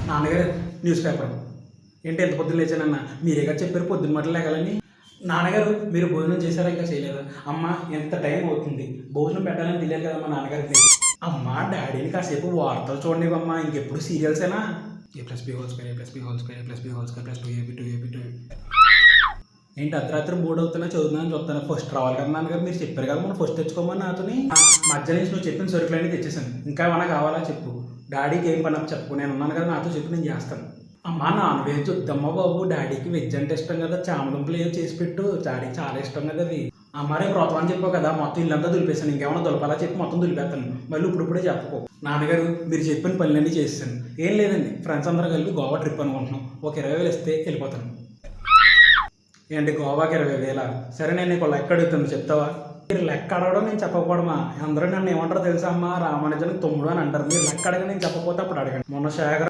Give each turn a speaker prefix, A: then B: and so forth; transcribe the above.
A: నాన్నగారు news paper ఏంటి ఎంత పొద్దున్న లేచానన్న మీరేగా చెప్పారు పొద్దున్న మటలు లేగాలని. నాన్నగారు మీరు భోజనం చేశారా ఇంకా చేయలేదా? అమ్మ ఎంత టైం అవుతుంది, భోజనం పెట్టాలని తెలియదు కదా మా నాన్నగారికి. అమ్మ డాడీని కాసేపు వార్తలు చూడండివమ్మా, ఇంకెప్పుడు సీరియల్సేనా? A+B² ఏంటి అర్ధరాత్రి 3 అవుతున్నా చదువుతున్నాను చూస్తాను. ఫస్ట్ రావాలి కదా నాన్నగారు, మీరు చెప్పారు కదా మనం ఫస్ట్ తెచ్చుకోమని నాతోని. మధ్య నుంచి నువ్వు చెప్పిన సరుకులన్నీ తెచ్చేసాను, ఇంకా ఏమైనా కావాలా చెప్పు. డాడీకి ఏం పని చెప్పు, నేను ఉన్నాను కదా, నాతో చెప్పి నేను చేస్తాను. అమ్మ నాన్ వెజ్ వద్దమ్మా బాబు, డాడీకి వెజ్ అంటే ఇష్టం కదా, చామదుంపలు ఏం చేసి పెట్టు, డాడీకి చాలా ఇష్టం కదా అది. అమ్మ రేపు వ్రతం అని చెప్పావు కదా, మొత్తం ఇల్లంతా దులిపేశాను, ఇంకేమైనా దులపాలా చెప్పి మొత్తం దులిపేస్తాను. మళ్ళీ ఇప్పుడే చెప్పకు. నాన్నగారు మీరు చెప్పిన పనులన్నీ చేసేసాను. ఏం లేదండి, ఫ్రెండ్స్ అందరూ కలిపి గోవా ట్రిప్ అనుకుంటున్నాం. ఒక 20,000 ఇస్తే వెళ్ళిపోతాను. ఏంటి గోవాకి 20,000? సరే నేను నీకు లెక్క అడుగుతాను, చెప్తావా? మీరు లెక్క అడగడం నేను చెప్పకపోవడమా? అందరూ నన్ను ఏమంటారో తెలుసా అమ్మా, రామానుజానికి తమ్ముడు అని అంటారు. మీరు లెక్క అడగ నేను చెప్పకపోతే అప్పుడు అడగండి. మొన్న శేఖర్